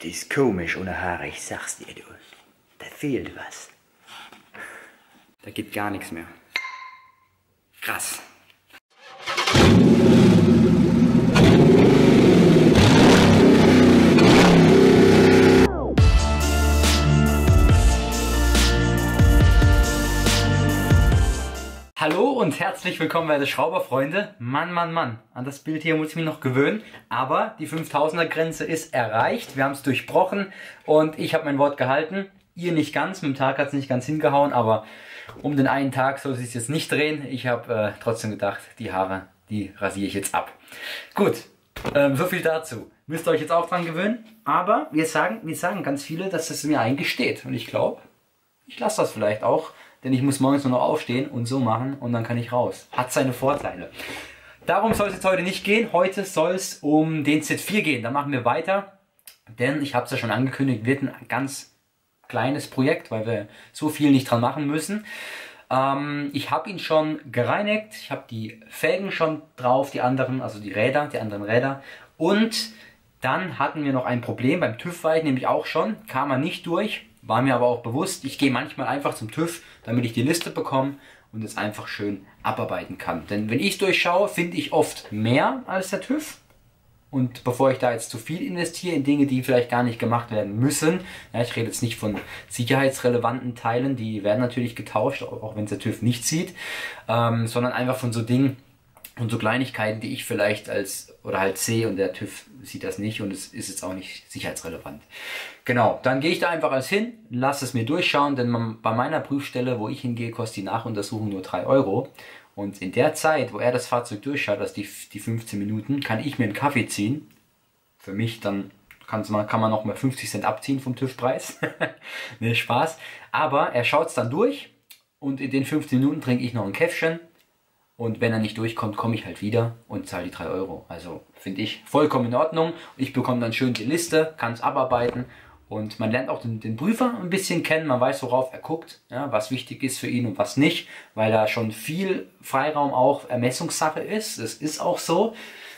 Das ist komisch ohne Haare, ich sag's dir, du. Da fehlt was. Da geht gar nichts mehr. Krass. Hallo und herzlich willkommen, werte Schrauberfreunde. Mann, Mann, Mann, an das Bild hier muss ich mich noch gewöhnen. Aber die 5000er Grenze ist erreicht. Wir haben es durchbrochen und ich habe mein Wort gehalten. Ihr nicht ganz, mit dem Tag hat es nicht ganz hingehauen, aber um den einen Tag soll es sich jetzt nicht drehen. Ich habe trotzdem gedacht, die Haare, die rasiere ich jetzt ab. Gut, so viel dazu. Müsst ihr euch jetzt auch dran gewöhnen. Aber wir sagen ganz viele, dass es mir eigentlich steht. Und ich glaube, ich lasse das vielleicht auch. Denn ich muss morgens nur noch aufstehen und so machen und dann kann ich raus. Hat seine Vorteile. Darum soll es jetzt heute nicht gehen. Heute soll es um den Z4 gehen. Da machen wir weiter. Denn ich habe es ja schon angekündigt, wird ein ganz kleines Projekt, weil wir so viel nicht dran machen müssen. Ich habe ihn schon gereinigt. Ich habe die Felgen schon drauf, die anderen Räder. Und dann hatten wir noch ein Problem. Beim TÜV war ich nämlich auch schon. Kam er nicht durch. War mir aber auch bewusst, ich gehe manchmal einfach zum TÜV, damit ich die Liste bekomme und es einfach schön abarbeiten kann. Denn wenn ich durchschaue, finde ich oft mehr als der TÜV. Und bevor ich da jetzt zu viel investiere in Dinge, die vielleicht gar nicht gemacht werden müssen, ja, ich rede jetzt nicht von sicherheitsrelevanten Teilen, die werden natürlich getauscht, auch wenn es der TÜV nicht sieht, sondern einfach von so Dingen und so Kleinigkeiten, die ich vielleicht halt sehe und der TÜV sieht das nicht und es ist jetzt auch nicht sicherheitsrelevant. Genau, dann gehe ich da einfach alles hin, lasse es mir durchschauen, denn bei meiner Prüfstelle, wo ich hingehe, kostet die Nachuntersuchung nur 3 Euro. Und in der Zeit, wo er das Fahrzeug durchschaut, also die 15 Minuten, kann ich mir einen Kaffee ziehen. Für mich dann kann man noch mal 50 Cent abziehen vom TÜV-Preis. Ne, Spaß. Aber er schaut es dann durch und in den 15 Minuten trinke ich noch ein Käffchen. Und wenn er nicht durchkommt, komme ich halt wieder und zahle die 3 Euro. Also finde ich vollkommen in Ordnung. Ich bekomme dann schön die Liste, kann es abarbeiten. Und man lernt auch den Prüfer ein bisschen kennen. Man weiß, worauf er guckt, ja, was wichtig ist für ihn und was nicht. Weil da schon viel Freiraum auch Ermessungssache ist. Das ist auch so.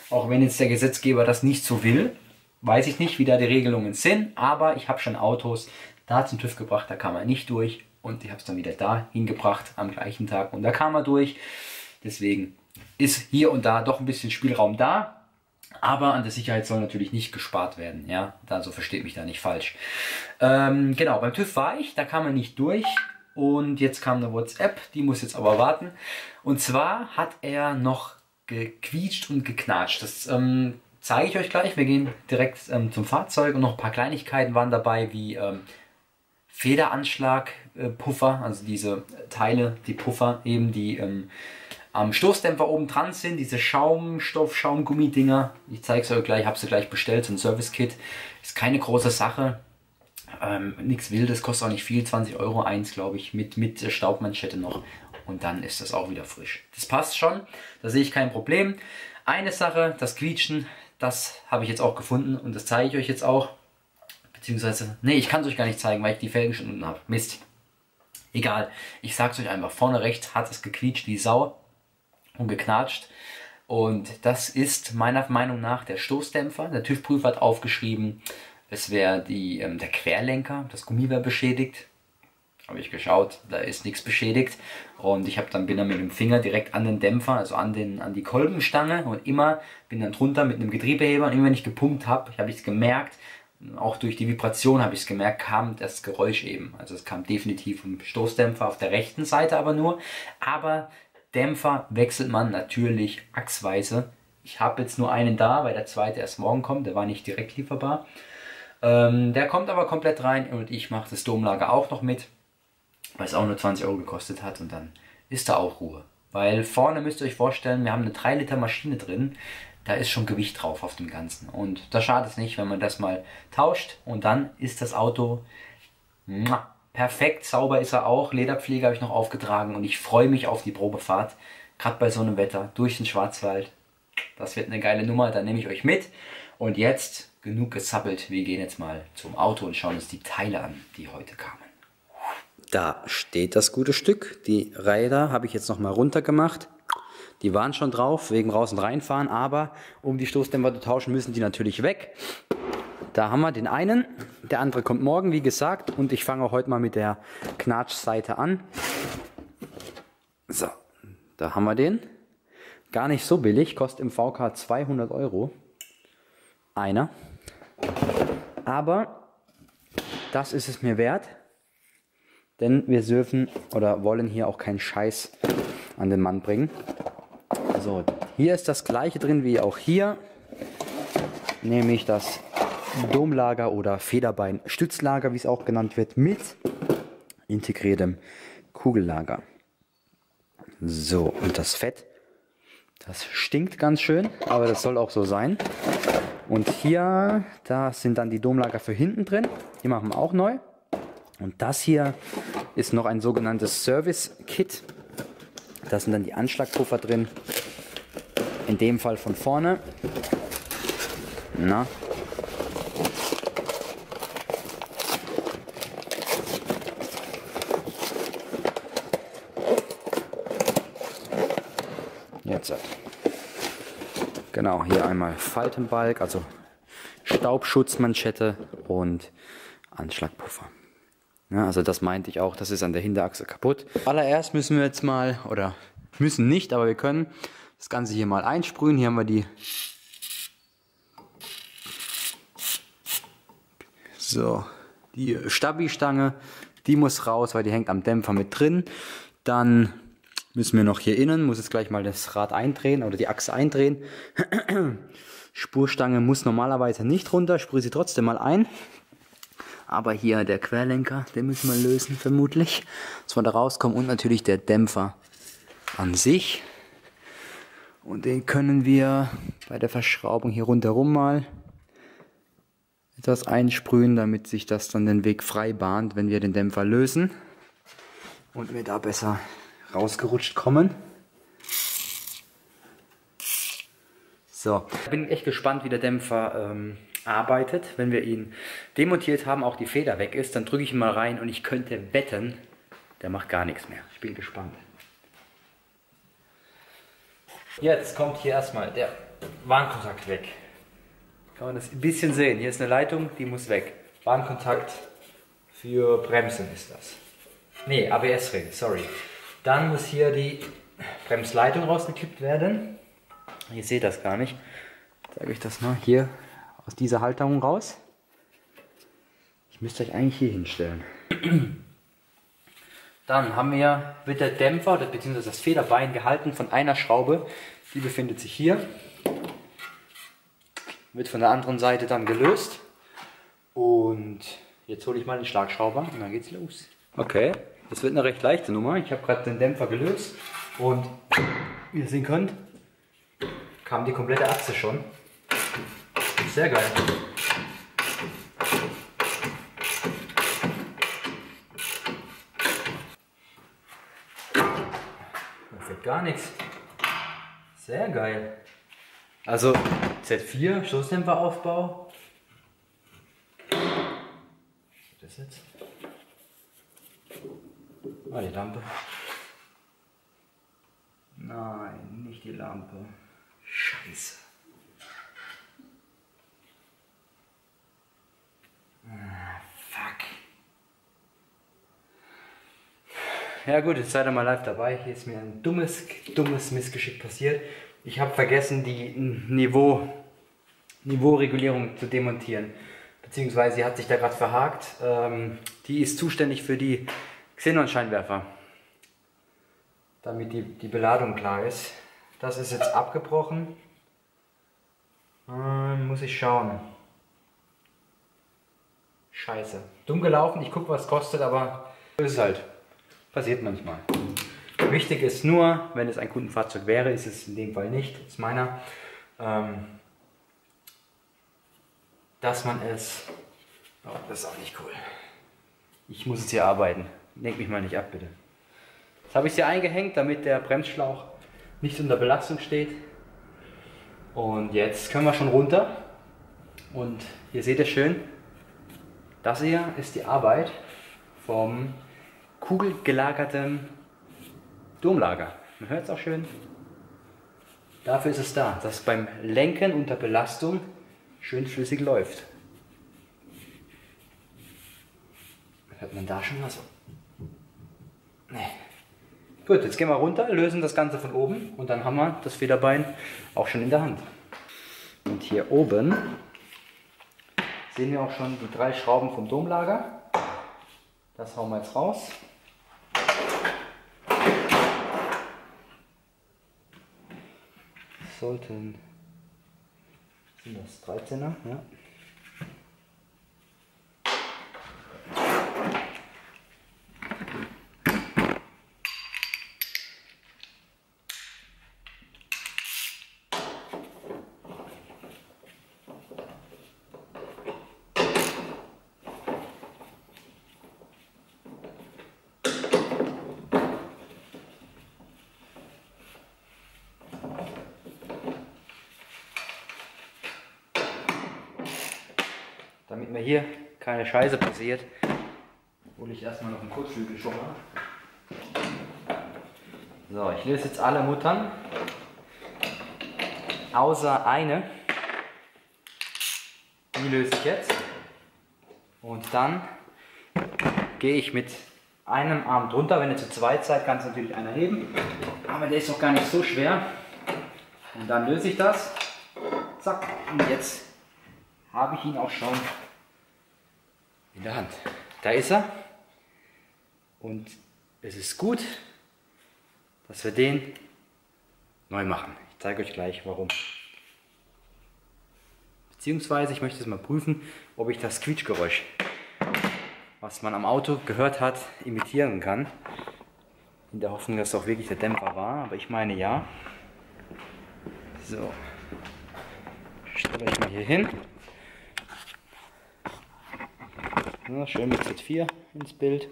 Auch wenn jetzt der Gesetzgeber das nicht so will, weiß ich nicht, wie da die Regelungen sind. Aber ich habe schon Autos da zum TÜV gebracht, da kam er nicht durch. Und ich habe es dann wieder da hingebracht am gleichen Tag. Und da kam er durch. Deswegen ist hier und da doch ein bisschen Spielraum da, aber an der Sicherheit soll natürlich nicht gespart werden. Ja, also versteht mich da nicht falsch. Genau, beim TÜV war ich, da kam er nicht durch und jetzt kam eine WhatsApp, die muss jetzt aber warten. Und zwar hat er noch gequietscht und geknatscht. Das zeige ich euch gleich. Wir gehen direkt zum Fahrzeug und noch ein paar Kleinigkeiten waren dabei wie Federanschlag, Puffer, also diese Teile, die Puffer eben, die am Stoßdämpfer oben dran sind, diese Schaumstoff-Schaumgummi-Dinger. Ich zeige es euch gleich, habe sie gleich bestellt, so ein Service-Kit. Ist keine große Sache, nichts Wildes, kostet auch nicht viel, 20 Euro eins, glaube ich, mit Staubmanschette noch. Und dann ist das auch wieder frisch. Das passt schon, da sehe ich kein Problem. Eine Sache, das Quietschen, das habe ich jetzt auch gefunden und das zeige ich euch jetzt auch. Beziehungsweise, nee, ich kann es euch gar nicht zeigen, weil ich die Felgen schon unten habe. Mist. Egal, ich sage es euch einfach, vorne rechts hat es gequietscht wie Sau und geknatscht. Und das ist meiner Meinung nach der Stoßdämpfer. Der TÜV-Prüfer hat aufgeschrieben, es wäre der Querlenker, das Gummi wäre beschädigt. Habe ich geschaut, da ist nichts beschädigt. Und ich bin dann mit dem Finger direkt an den Dämpfer, also an die Kolbenstange und bin dann drunter mit einem Getriebeheber. Und immer wenn ich gepumpt habe, habe ich es gemerkt, auch durch die Vibration habe ich es gemerkt, kam das Geräusch eben. Also es kam definitiv vom Stoßdämpfer auf der rechten Seite aber nur. Aber Dämpfer wechselt man natürlich achsweise. Ich habe jetzt nur einen da, weil der zweite erst morgen kommt. Der war nicht direkt lieferbar. Der kommt aber komplett rein und ich mache das Domlager auch noch mit, weil es auch nur 20 Euro gekostet hat und dann ist da auch Ruhe. Weil vorne müsst ihr euch vorstellen, wir haben eine 3 Liter Maschine drin. Da ist schon Gewicht drauf auf dem Ganzen. Und da schadet es nicht, wenn man das mal tauscht. Und dann ist das Auto perfekt, sauber ist er auch. Lederpflege habe ich noch aufgetragen und ich freue mich auf die Probefahrt. Gerade bei so einem Wetter durch den Schwarzwald. Das wird eine geile Nummer, da nehme ich euch mit. Und jetzt genug gesappelt. Wir gehen jetzt mal zum Auto und schauen uns die Teile an, die heute kamen. Da steht das gute Stück. Die Räder habe ich jetzt noch mal runter gemacht. Die waren schon drauf, wegen raus und reinfahren, aber um die Stoßdämpfer zu tauschen, müssen die natürlich weg. da haben wir den einen. Der andere kommt morgen, wie gesagt. Und ich fange auch heute mal mit der Knatschseite an. So, da haben wir den. Gar nicht so billig, kostet im VK 200 €. Einer. Aber das ist es mir wert. Denn wir dürfen oder wollen hier auch keinen Scheiß an den Mann bringen. So, hier ist das gleiche drin wie auch hier. Nämlich das Domlager oder Federbein-Stützlager, wie es auch genannt wird, mit integriertem Kugellager. So, und das Fett, das stinkt ganz schön, aber das soll auch so sein. Und hier, da sind dann die Domlager für hinten drin. Die machen wir auch neu. Und das hier ist noch ein sogenanntes Service-Kit. Da sind dann die Anschlagpuffer drin. In dem Fall von vorne. Na. Jetzt. Genau, hier einmal Faltenbalg, also Staubschutzmanschette und Anschlagpuffer. Ja, also das meinte ich auch, das ist an der Hinterachse kaputt. Allererst müssen wir jetzt mal, oder müssen nicht, aber wir können das Ganze hier mal einsprühen. Hier haben wir die Stabi-Stange, die muss raus, weil die hängt am Dämpfer mit drin. Dann müssen wir noch hier innen, muss jetzt gleich mal das Rad eindrehen oder die Achse eindrehen. Spurstange muss normalerweise nicht runter, sprühe sie trotzdem mal ein. Aber hier der Querlenker, den müssen wir lösen vermutlich, dass wir da rauskommen. Und natürlich der Dämpfer an sich. Und den können wir bei der Verschraubung hier rundherum mal etwas einsprühen, damit sich das dann den Weg frei bahnt, wenn wir den Dämpfer lösen. Und wir da besser rausgerutscht kommen. So, ich bin echt gespannt, wie der Dämpfer arbeitet. Wenn wir ihn demontiert haben, auch die Feder weg ist, dann drücke ich ihn mal rein und ich könnte wetten, der macht gar nichts mehr. Ich bin gespannt. Jetzt kommt hier erstmal der Warnkontakt weg. Kann man das ein bisschen sehen. Hier ist eine Leitung, die muss weg. Warnkontakt für Bremsen ist das. Ne, ABS-Ring, sorry. Dann muss hier die Bremsleitung rausgekippt werden. Ihr seht das gar nicht. Zeige ich das mal. Hier aus dieser Halterung raus. Ich müsste euch eigentlich hier hinstellen. Dann wird der Dämpfer bzw. das Federbein gehalten von einer Schraube. Die befindet sich hier. Wird von der anderen Seite dann gelöst. Und jetzt hole ich mal den Schlagschrauber und dann geht's los. Okay, das wird eine recht leichte Nummer. Ich habe gerade den Dämpfer gelöst und wie ihr sehen könnt, kam die komplette Achse schon. Sehr geil. Da fehlt gar nichts. Sehr geil. Also Z4 Stoßdämpferaufbau. Das jetzt? Ah, die Lampe. Nein, nicht die Lampe. Scheiße. Fuck. Ja gut, jetzt seid ihr mal live dabei. Hier ist mir ein dummes Missgeschick passiert. Ich habe vergessen, die Niveauregulierung zu demontieren. Beziehungsweise sie hat sich da gerade verhakt. Die ist zuständig für die Xenon-Scheinwerfer. Damit die Beladung klar ist. Das ist jetzt abgebrochen. Muss ich schauen. Scheiße. Dumm gelaufen, ich gucke, was es kostet, aber so ist es halt. Passiert manchmal. Wichtig ist nur, wenn es ein Kundenfahrzeug wäre, ist es in dem Fall nicht, ist meiner, dass man es... Oh, das ist auch nicht cool. Ich muss jetzt hier arbeiten. Lenk mich mal nicht ab, bitte. Jetzt habe ich sie eingehängt, damit der Bremsschlauch nicht unter Belastung steht. Und jetzt können wir schon runter. Und hier seht ihr schön, das hier ist die Arbeit vom kugelgelagerten Domlager. Man hört es auch schön. Dafür ist es da, dass beim Lenken unter Belastung schön flüssig läuft. Hört man da schon was? Nee. Gut, jetzt gehen wir runter, lösen das Ganze von oben und dann haben wir das Federbein auch schon in der Hand. Und hier oben sehen wir auch schon die 3 Schrauben vom Domlager. Das hauen wir jetzt raus. Sollten, sind das 13er, ja. Damit mir hier keine Scheiße passiert, hole ich erstmal noch einen Kurzflügelschoner. So, ich löse jetzt alle Muttern, außer eine. Die löse ich jetzt. Und dann gehe ich mit einem Arm drunter. Wenn ihr zu zweit seid, kann es natürlich einer heben. Aber der ist doch gar nicht so schwer. Und dann löse ich das. Zack. Und jetzt habe ich ihn auch schon in der Hand. Da ist er. Und es ist gut, dass wir den neu machen. Ich zeige euch gleich warum. Beziehungsweise ich möchte es mal prüfen, ob ich das Quietschgeräusch, was man am Auto gehört hat, imitieren kann. In der Hoffnung, dass es auch wirklich der Dämpfer war, aber ich meine ja. So. Stelle ich mal hier hin. Ja, schön mit Z4 ins Bild.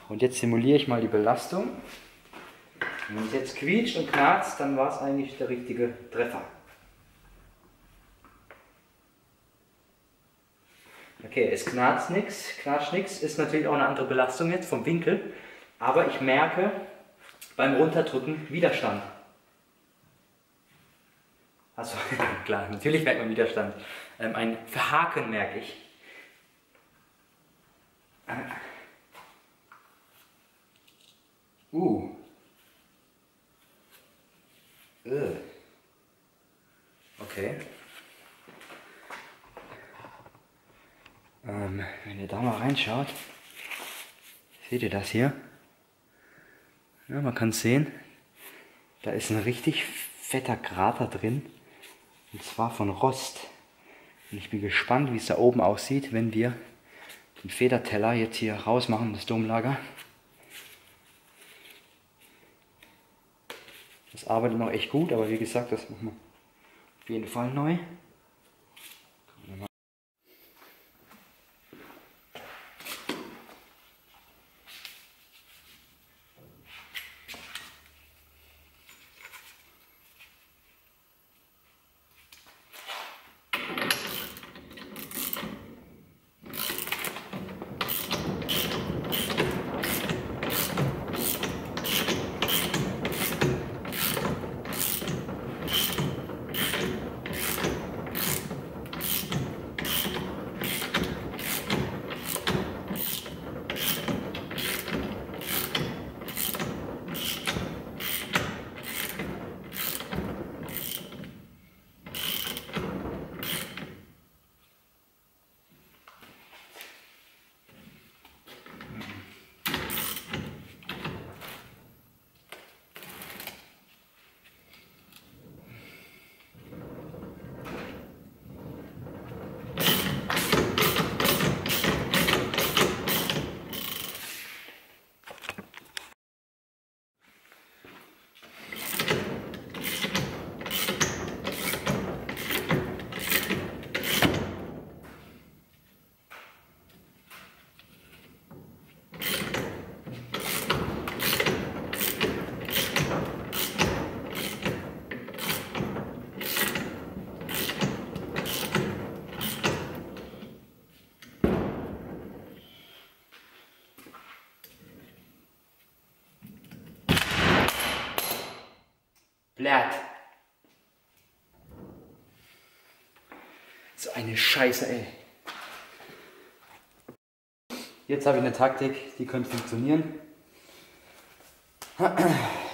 Und jetzt simuliere ich mal die Belastung. Wenn es jetzt quietscht und knarzt, dann war es eigentlich der richtige Treffer. Okay, es knarzt nichts, knatscht nichts, ist natürlich auch eine andere Belastung jetzt vom Winkel. Aber ich merke beim Runterdrücken Widerstand. Also klar, natürlich merkt man Widerstand. Ein Verhaken merke ich. Okay. Wenn ihr da mal reinschaut, seht ihr das hier? Ja, man kann es sehen. Da ist ein richtig fetter Krater drin. Und zwar von Rost. Und ich bin gespannt, wie es da oben aussieht, wenn wir den Federteller jetzt hier rausmachen, das Domlager. Das arbeitet noch echt gut, aber wie gesagt, das machen wir auf jeden Fall neu. Blatt. So eine Scheiße, ey. Jetzt habe ich eine Taktik, die könnte funktionieren. Das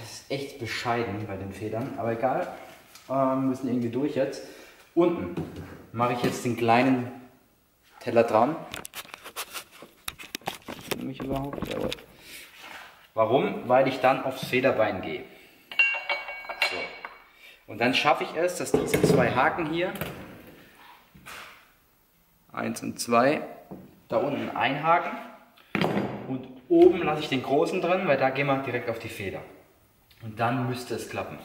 ist echt bescheiden bei den Federn, aber egal. Wir müssen irgendwie durch jetzt. Unten mache ich jetzt den kleinen Teller dran. Mich überhaupt? Jawohl. Warum? Weil ich dann aufs Federbein gehe. So. Und dann schaffe ich es, dass diese zwei Haken hier, 1 und 2, da unten einhaken. Und oben lasse ich den großen drin, weil da gehen wir direkt auf die Feder. Und dann müsste es klappen.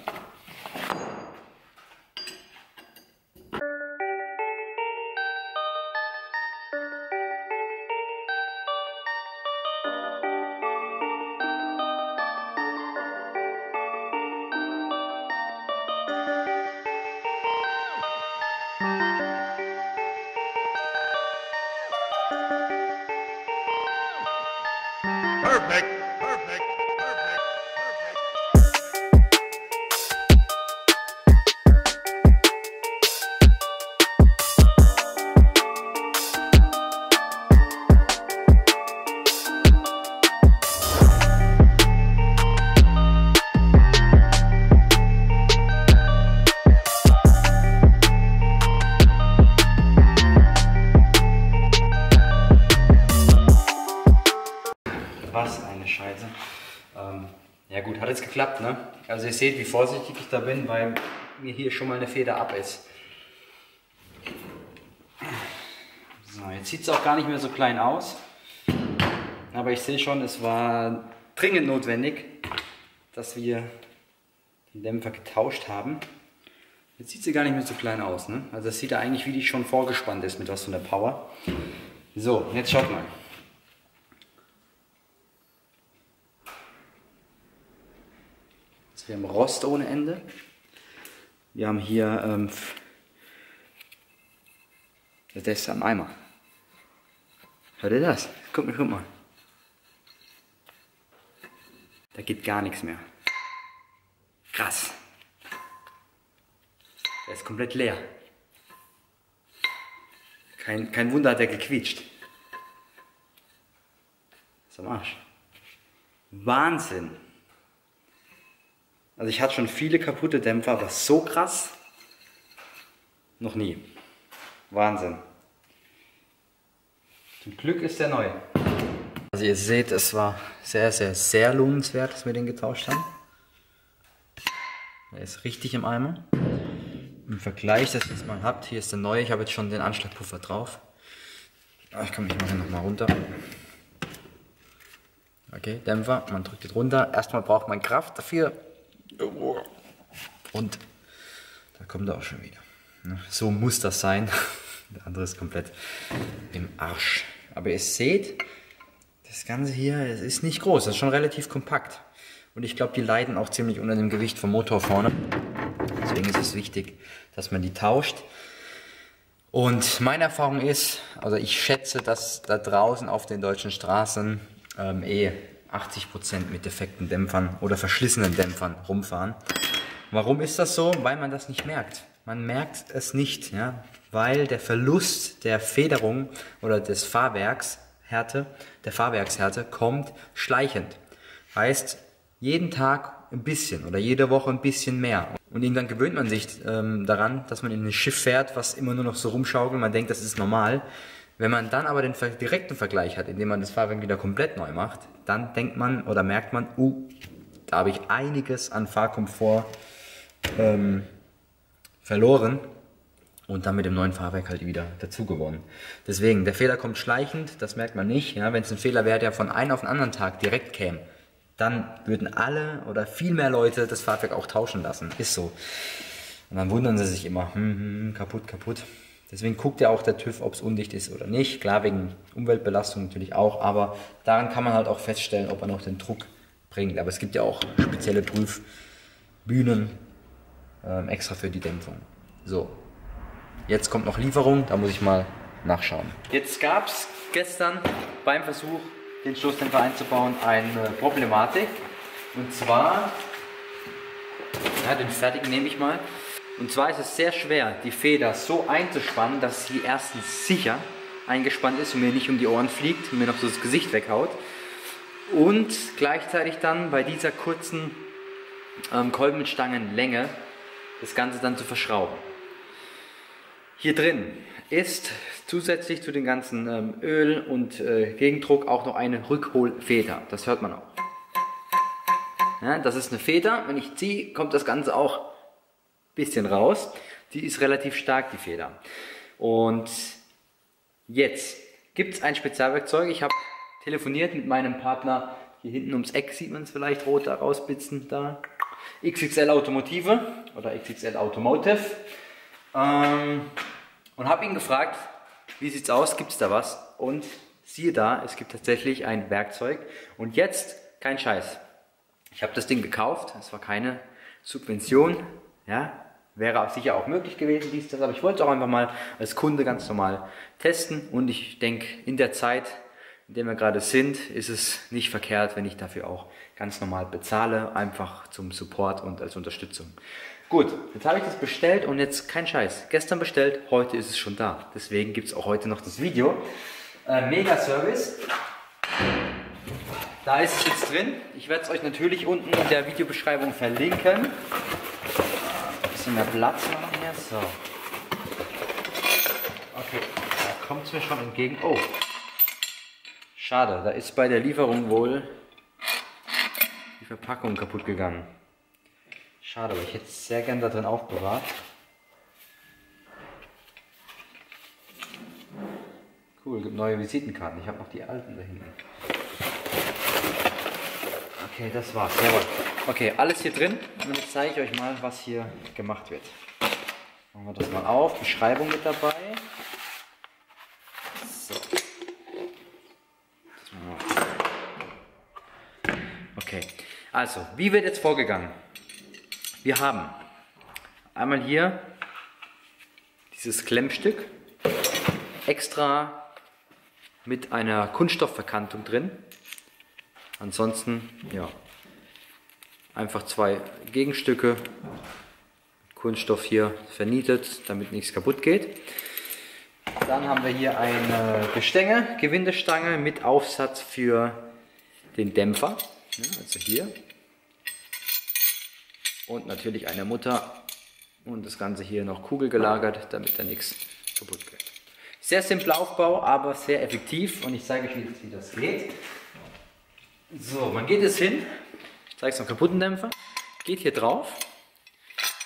Perfect, perfect, perfect, perfect. Was eine Scheiße. Ja gut, hat jetzt geklappt, ne? Also ihr seht, wie vorsichtig ich da bin, weil mir hier schon mal eine Feder ab ist. So, jetzt sieht es auch gar nicht mehr so klein aus. Aber ich sehe schon, es war dringend notwendig, dass wir den Dämpfer getauscht haben. Jetzt sieht sie gar nicht mehr so klein aus, ne? Also das sieht ja eigentlich, wie die schon vorgespannt ist, mit was von der Power. So, jetzt schaut mal. Wir haben Rost ohne Ende. Wir haben hier, der ist am Eimer. Hört ihr das? Guck mal. Da geht gar nichts mehr. Krass. Der ist komplett leer. Kein Wunder hat er gequietscht. Ist am Arsch. Wahnsinn. Also ich hatte schon viele kaputte Dämpfer, aber so krass noch nie. Wahnsinn. Zum Glück ist der neu. Also ihr seht, es war sehr lohnenswert, dass wir den getauscht haben. Er ist richtig im Eimer. Im Vergleich, dass ihr es mal habt, hier ist der neue. Ich habe jetzt schon den Anschlagpuffer drauf. Ich kann mich noch mal runter. Okay, Dämpfer, man drückt es runter. Erstmal braucht man Kraft dafür. Und da kommt er auch schon wieder. So muss das sein. Der andere ist komplett im Arsch. Aber ihr seht, das Ganze hier, es ist nicht groß, das ist schon relativ kompakt. Und ich glaube, die leiden auch ziemlich unter dem Gewicht vom Motor vorne. Deswegen ist es wichtig, dass man die tauscht. Und meine Erfahrung ist, also ich schätze, dass da draußen auf den deutschen Straßen 80% mit defekten Dämpfern oder verschlissenen Dämpfern rumfahren. Warum ist das so? Weil man das nicht merkt. Man merkt es nicht, ja? Weil der Verlust der Federung oder des Fahrwerkshärte kommt schleichend. Heißt, jeden Tag ein bisschen oder jede Woche ein bisschen mehr. Und irgendwann gewöhnt man sich daran, dass man in ein Schiff fährt, was immer nur noch so rumschaukelt. Man denkt, das ist normal. Wenn man dann aber den direkten Vergleich hat, indem man das Fahrwerk wieder komplett neu macht, dann denkt man oder merkt man, da habe ich einiges an Fahrkomfort verloren und dann mit dem neuen Fahrwerk halt wieder dazu gewonnen. Deswegen, der Fehler kommt schleichend, das merkt man nicht. Ja? Wenn es ein Fehler wäre, der von einem auf den anderen Tag direkt käme, dann würden alle oder viel mehr Leute das Fahrwerk auch tauschen lassen. Ist so. Und dann wundern sie sich immer, kaputt. Deswegen guckt ja auch der TÜV, ob es undicht ist oder nicht. Klar, wegen Umweltbelastung natürlich auch, aber daran kann man halt auch feststellen, ob er noch den Druck bringt. Aber es gibt ja auch spezielle Prüfbühnen extra für die Dämpfung. So, jetzt kommt noch Lieferung, da muss ich mal nachschauen. Jetzt gab es gestern beim Versuch, den Stoßdämpfer einzubauen, eine Problematik. Und zwar, den fertigen nehme ich mal. Und zwar ist es sehr schwer, die Feder so einzuspannen, dass sie erstens sicher eingespannt ist und mir nicht um die Ohren fliegt und mir noch so das Gesicht weghaut. Und gleichzeitig dann bei dieser kurzen Kolben mit Stangenlänge das Ganze dann zu verschrauben. Hier drin ist zusätzlich zu den ganzen Öl und Gegendruck auch noch eine Rückholfeder. Das hört man auch. Ja, das ist eine Feder. Wenn ich ziehe, kommt das Ganze auch ein bisschen raus. Die ist relativ stark, die Feder. Und jetzt gibt es ein Spezialwerkzeug. Ich habe telefoniert mit meinem Partner. Hier hinten ums Eck sieht man es vielleicht rot da rausblitzen. Da. XXL Automotive oder XXL Automotive. Und habe ihn gefragt, wie sieht's aus, gibt es da was? Und siehe da, es gibt tatsächlich ein Werkzeug. Und jetzt, kein Scheiß. Ich habe das Ding gekauft, es war keine Subvention. Ja, wäre sicher auch möglich gewesen, dies, das, aber ich wollte es auch einfach mal als Kunde ganz normal testen. Und ich denke, in der Zeit, in der wir gerade sind, ist es nicht verkehrt, wenn ich dafür auch ganz normal bezahle, einfach zum Support und als Unterstützung. Gut, jetzt habe ich das bestellt und jetzt kein Scheiß. Gestern bestellt, heute ist es schon da. Deswegen gibt es auch heute noch das Video. Mega Service. Da ist es jetzt drin. Ich werde es euch natürlich unten in der Videobeschreibung verlinken. Ein bisschen mehr Platz machen hier. So. Okay, da kommt es mir schon entgegen. Oh, schade, da ist bei der Lieferung wohl die Verpackung kaputt gegangen. Schade, aber ich hätte es sehr gern da drin aufbewahrt. Cool, gibt neue Visitenkarten. Ich habe noch die alten da hinten. Okay, das war's. Jawohl. Okay, alles hier drin. Und jetzt zeige ich euch mal, was hier gemacht wird. Machen wir das mal auf. Beschreibung mit dabei. So. Okay, also, wie wird jetzt vorgegangen? Wir haben einmal hier dieses Klemmstück extra mit einer Kunststoffverkantung drin. Ansonsten, ja, einfach zwei Gegenstücke, Kunststoff hier vernietet, damit nichts kaputt geht. Dann haben wir hier eine Gestänge, Gewindestange mit Aufsatz für den Dämpfer, ja, also hier. Und natürlich eine Mutter und das Ganze hier noch kugelgelagert, damit da nichts kaputt geht. Sehr simpler Aufbau, aber sehr effektiv und ich zeige euch, wie das geht. So, man geht es hin, ich zeige es noch kaputten Dämpfer, geht hier drauf,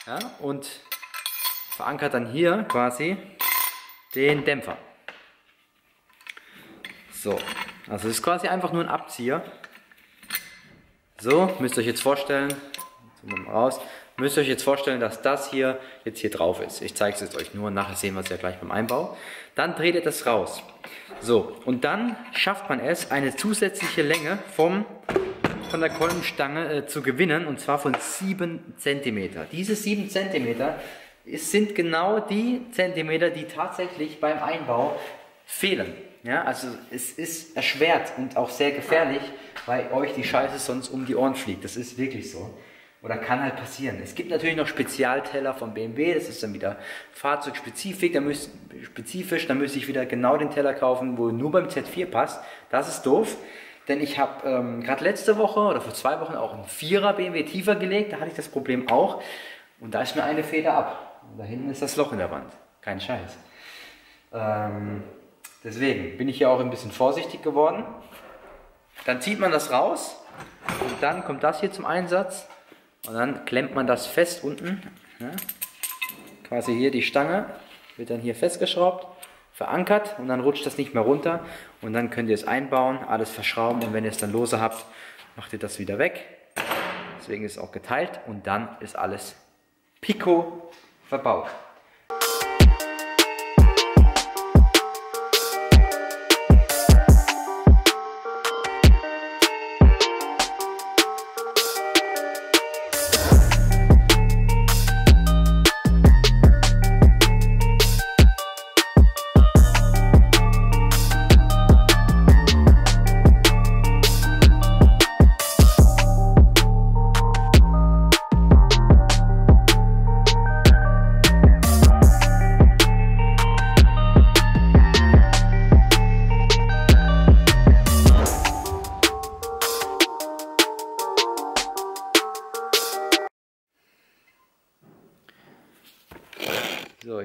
ja, und verankert dann hier quasi den Dämpfer. So, also es ist quasi einfach nur ein Abzieher. So, müsst ihr euch jetzt vorstellen, müsst ihr euch jetzt vorstellen, dass das hier jetzt hier drauf ist. Ich zeige es jetzt euch nur, nachher sehen wir es ja gleich beim Einbau. Dann dreht ihr das raus. So, und dann schafft man es, eine zusätzliche Länge von der Kolbenstange zu gewinnen, und zwar von 7 cm. Diese 7 cm sind genau die Zentimeter, die tatsächlich beim Einbau fehlen. Ja, also es ist erschwert und auch sehr gefährlich, weil euch die Scheiße sonst um die Ohren fliegt. Das ist wirklich so. Oder kann halt passieren. Es gibt natürlich noch Spezialteller von BMW, das ist dann wieder fahrzeugspezifisch, da müsste ich wieder genau den Teller kaufen, wo nur beim Z4 passt. Das ist doof, denn ich habe gerade letzte Woche oder vor 2 Wochen auch einen 4er BMW tiefer gelegt, da hatte ich das Problem auch und da ist mir eine Feder ab. Und da hinten ist das Loch in der Wand, kein Scheiß. Deswegen bin ich hier auch ein bisschen vorsichtig geworden. Dann zieht man das raus und dann kommt das hier zum Einsatz. Und dann klemmt man das fest unten, ja, quasi hier die Stange, wird dann hier festgeschraubt, verankert und dann rutscht das nicht mehr runter und dann könnt ihr es einbauen, alles verschrauben und wenn ihr es dann lose habt, macht ihr das wieder weg. Deswegen ist es auch geteilt und dann ist alles Pico verbaut.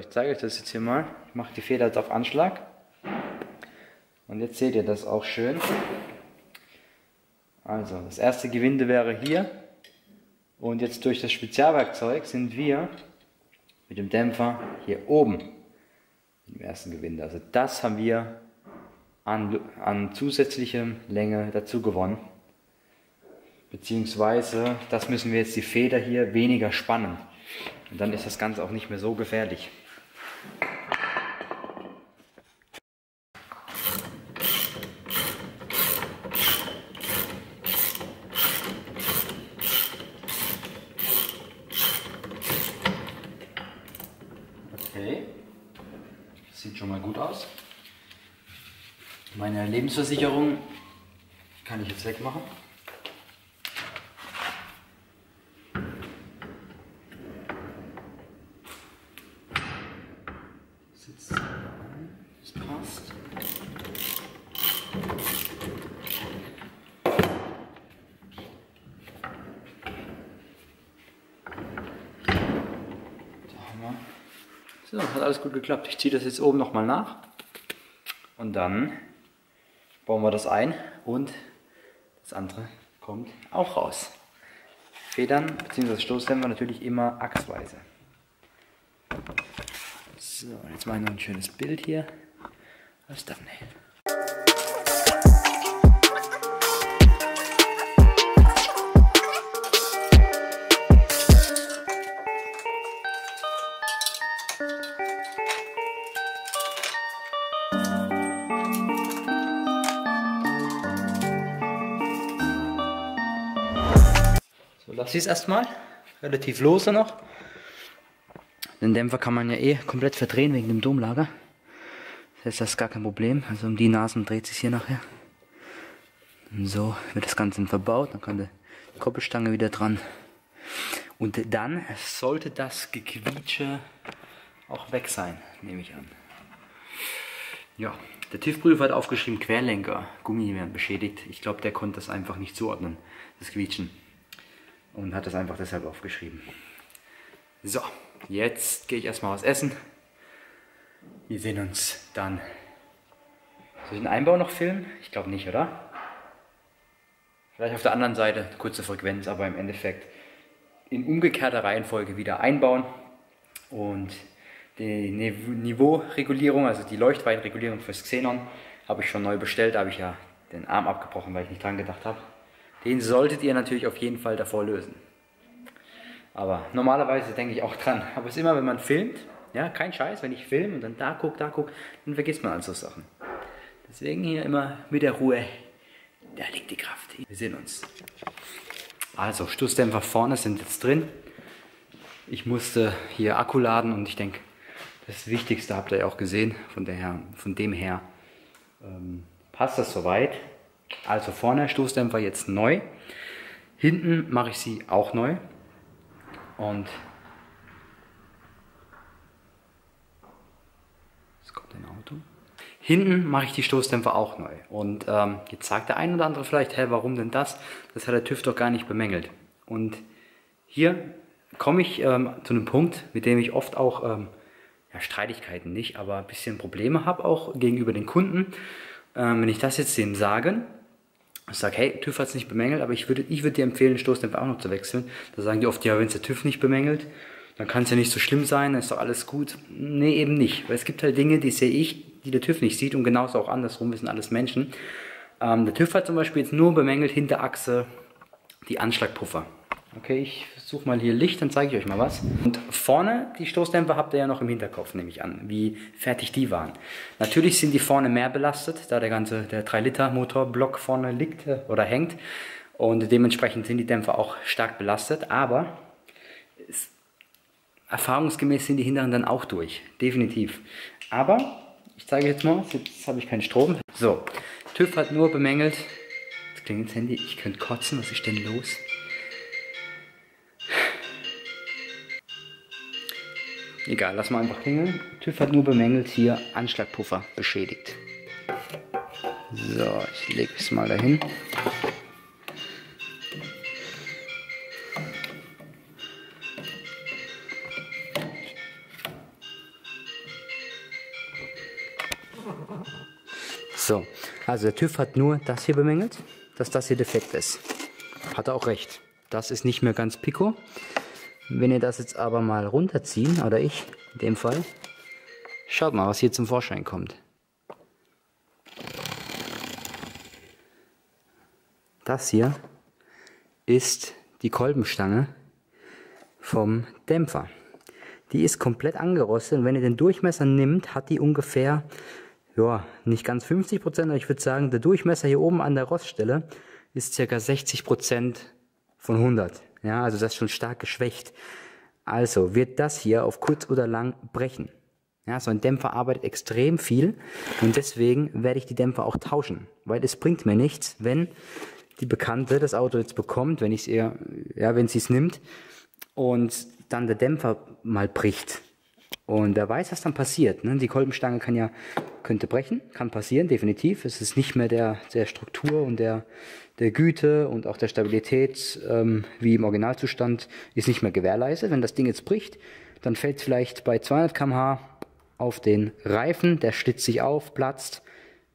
ich zeige euch das jetzt hier mal. Ich mache die Feder jetzt auf Anschlag. Und jetzt seht ihr das auch schön. Also, das erste Gewinde wäre hier. Und jetzt durch das Spezialwerkzeug sind wir mit dem Dämpfer hier oben im ersten Gewinde. Also das haben wir an zusätzlicher Länge dazu gewonnen. Beziehungsweise, das müssen wir jetzt die Feder hier weniger spannen. Und dann ist das Ganze auch nicht mehr so gefährlich. Okay, das sieht schon mal gut aus. Meine Lebensversicherung kann ich jetzt wegmachen. Sitzt ein, das passt. So, hat alles gut geklappt. Ich ziehe das jetzt oben nochmal nach und dann bauen wir das ein und das andere kommt auch raus. Federn bzw. Stoßdämpfer natürlich immer achsweise. So, jetzt mache ich noch ein schönes Bild hier als Thumbnail. So, lasse ich es erstmal. Relativ lose noch. Den Dämpfer kann man ja eh komplett verdrehen wegen dem Domlager. Das heißt, das ist gar kein Problem. Also um die Nasen dreht sich hier nachher. Und so wird das Ganze dann verbaut. Dann kann die Koppelstange wieder dran. Und dann sollte das Gequietsche auch weg sein, nehme ich an. Ja, der TÜV-Prüfer hat aufgeschrieben, Querlenker, Gummi werden beschädigt. Ich glaube, der konnte das einfach nicht zuordnen, das Quietschen. Und hat das einfach deshalb aufgeschrieben. So, jetzt gehe ich erstmal was essen. Wir sehen uns dann. Soll ich den Einbau noch filmen? Ich glaube nicht, oder? Vielleicht auf der anderen Seite, kurze Frequenz, aber im Endeffekt in umgekehrter Reihenfolge wieder einbauen. Und die Niveauregulierung, also die Leuchtweitenregulierung fürs Xenon, habe ich schon neu bestellt. Da habe ich ja den Arm abgebrochen, weil ich nicht dran gedacht habe. Den solltet ihr natürlich auf jeden Fall davor lösen. Aber normalerweise denke ich auch dran. Aber es ist immer, wenn man filmt, ja, kein Scheiß, wenn ich filme und dann da guck, dann vergisst man all so Sachen. Deswegen hier immer mit der Ruhe, da liegt die Kraft. Wir sehen uns. Also, Stoßdämpfer vorne sind jetzt drin. Ich musste hier Akku laden und ich denke, das Wichtigste habt ihr ja auch gesehen. Von dem her passt das soweit. Also vorne Stoßdämpfer jetzt neu. Hinten mache ich sie auch neu. Und jetzt kommt ein Auto. Hinten mache ich die Stoßdämpfer auch neu. Und jetzt sagt der ein oder andere vielleicht, hä, warum denn das? Das hat der TÜV doch gar nicht bemängelt. Und hier komme ich zu einem Punkt, mit dem ich oft auch, ja, Streitigkeiten nicht, aber ein bisschen Probleme habe, auch gegenüber den Kunden. Wenn ich das jetzt denen sage, ich sage, hey, TÜV hat es nicht bemängelt, aber ich würde dir empfehlen, den Stoßdämpfer auch noch zu wechseln. Da sagen die oft, ja, wenn es der TÜV nicht bemängelt, dann kann es ja nicht so schlimm sein, dann ist doch alles gut. Nee, eben nicht, weil es gibt halt Dinge, die sehe ich, die der TÜV nicht sieht und genauso auch andersrum, wir sind alles Menschen. Der TÜV hat zum Beispiel jetzt nur bemängelt, Hinterachse, die Anschlagpuffer. Okay, ich suche mal hier Licht, dann zeige ich euch mal was. Und vorne, die Stoßdämpfer habt ihr ja noch im Hinterkopf, nehme ich an, wie fertig die waren. Natürlich sind die vorne mehr belastet, da der 3-Liter Motorblock vorne liegt oder hängt. Und dementsprechend sind die Dämpfer auch stark belastet, aber erfahrungsgemäß sind die hinteren dann auch durch, definitiv. Aber, ich zeige jetzt mal, jetzt habe ich keinen Strom. So, TÜV hat nur bemängelt, jetzt klingelt das Handy, ich könnte kotzen, was ist denn los? Egal, lass mal einfach klingeln. TÜV hat nur bemängelt, hier Anschlagpuffer beschädigt. So, ich lege es mal dahin. So, also der TÜV hat nur das hier bemängelt, dass das hier defekt ist. Hat er auch recht. Das ist nicht mehr ganz Pico. Wenn ihr das jetzt aber mal runterziehen, oder ich in dem Fall, schaut mal, was hier zum Vorschein kommt. Das hier ist die Kolbenstange vom Dämpfer. Die ist komplett angerostet und wenn ihr den Durchmesser nimmt, hat die ungefähr, ja, nicht ganz 50%, aber ich würde sagen, der Durchmesser hier oben an der Roststelle ist ca. 60% von 100. Ja, also das ist schon stark geschwächt. Also wird das hier auf kurz oder lang brechen. Ja, so ein Dämpfer arbeitet extrem viel und deswegen werde ich die Dämpfer auch tauschen, weil es bringt mir nichts, wenn die Bekannte das Auto jetzt bekommt, wenn ich es wenn sie es nimmt und dann der Dämpfer mal bricht. Und wer weiß, was dann passiert. Ne? Die Kolbenstange könnte brechen, kann passieren, definitiv. Es ist nicht mehr der Struktur und der Güte und auch der Stabilität wie im Originalzustand ist nicht mehr gewährleistet. Wenn das Ding jetzt bricht, dann fällt es vielleicht bei 200 km/h auf den Reifen, der schlitzt sich auf, platzt.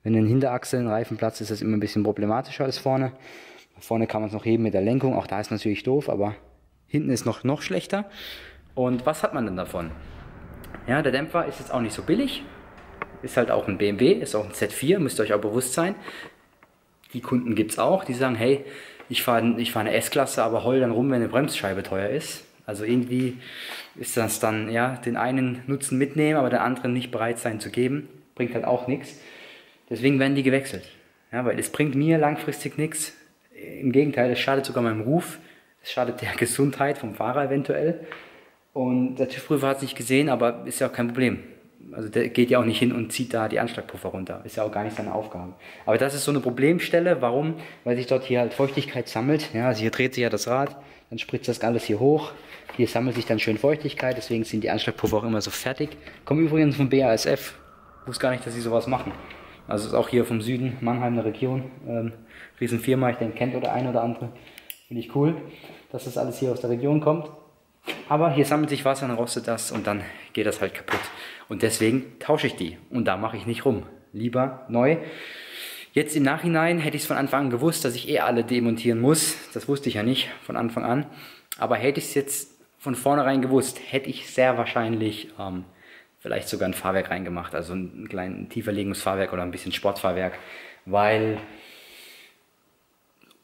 Wenn ein Hinterachse ein Reifen platzt, ist das immer ein bisschen problematischer als vorne. Vorne kann man es noch heben mit der Lenkung, auch da ist natürlich doof, aber hinten ist noch schlechter. Und was hat man denn davon? Ja, der Dämpfer ist jetzt auch nicht so billig, ist halt auch ein BMW, ist auch ein Z4, müsst ihr euch auch bewusst sein. Die Kunden gibt es auch, die sagen, hey, ich fahr eine S-Klasse, aber heul dann rum, wenn eine Bremsscheibe teuer ist. Also irgendwie ist das dann, ja, den einen Nutzen mitnehmen, aber den anderen nicht bereit sein zu geben, bringt halt auch nichts. Deswegen werden die gewechselt, ja, weil es bringt mir langfristig nichts. Im Gegenteil, es schadet sogar meinem Ruf, es schadet der Gesundheit vom Fahrer eventuell. Und der TÜV-Prüfer hat es nicht gesehen, aber ist ja auch kein Problem. Also der geht ja auch nicht hin und zieht da die Anschlagpuffer runter. Ist ja auch gar nicht seine Aufgabe. Aber das ist so eine Problemstelle. Warum? Weil sich dort hier halt Feuchtigkeit sammelt. Ja, also hier dreht sich ja das Rad, dann spritzt das alles hier hoch. Hier sammelt sich dann schön Feuchtigkeit, deswegen sind die Anschlagpuffer auch immer so fertig. Kommen übrigens vom BASF. Ich wusste gar nicht, dass sie sowas machen. Also ist auch hier vom Süden, Mannheim, der Region. Riesenfirma, ich denke, kennt oder ein oder andere. Finde ich cool, dass das alles hier aus der Region kommt. Aber hier sammelt sich Wasser, dann rostet das und dann geht das halt kaputt. Und deswegen tausche ich die. Und da mache ich nicht rum. Lieber neu. Jetzt im Nachhinein hätte ich es von Anfang an gewusst, dass ich alle demontieren muss. Das wusste ich ja nicht von Anfang an. Aber hätte ich es jetzt von vornherein gewusst, hätte ich sehr wahrscheinlich vielleicht sogar ein Fahrwerk reingemacht. Also ein kleines tieferlegendes Fahrwerk oder ein bisschen Sportfahrwerk. Weil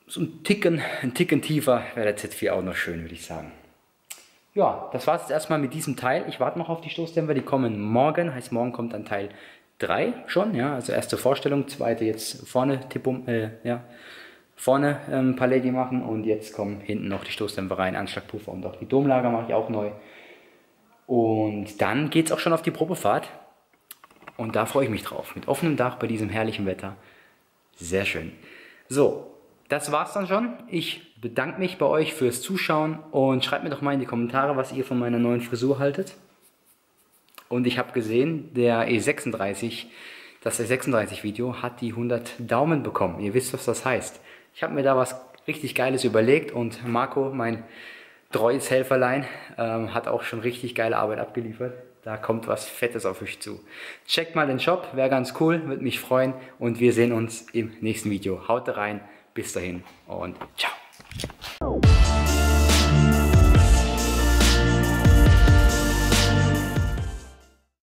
so ein Ticken tiefer wäre der Z4 auch noch schön, würde ich sagen. Ja, das war es jetzt erstmal mit diesem Teil. Ich warte noch auf die Stoßdämpfer, die kommen morgen. Heißt, morgen kommt dann Teil 3 schon. Ja, also erste Vorstellung, zweite jetzt vorne vorne Paletti machen und jetzt kommen hinten noch die Stoßdämpfer rein, Anschlagpuffer und auch die Domlager mache ich auch neu. Und dann geht es auch schon auf die Probefahrt. Und da freue ich mich drauf. Mit offenem Dach bei diesem herrlichen Wetter. Sehr schön. So. Das war's dann schon. Ich bedanke mich bei euch fürs Zuschauen und schreibt mir doch mal in die Kommentare, was ihr von meiner neuen Frisur haltet. Und ich habe gesehen, das E36-Video hat die 100 Daumen bekommen. Ihr wisst, was das heißt. Ich habe mir da was richtig Geiles überlegt und Marco, mein treues Helferlein, hat auch schon richtig geile Arbeit abgeliefert. Da kommt was Fettes auf euch zu. Checkt mal den Shop, wäre ganz cool, würde mich freuen und wir sehen uns im nächsten Video. Haut rein. Bis dahin und ciao.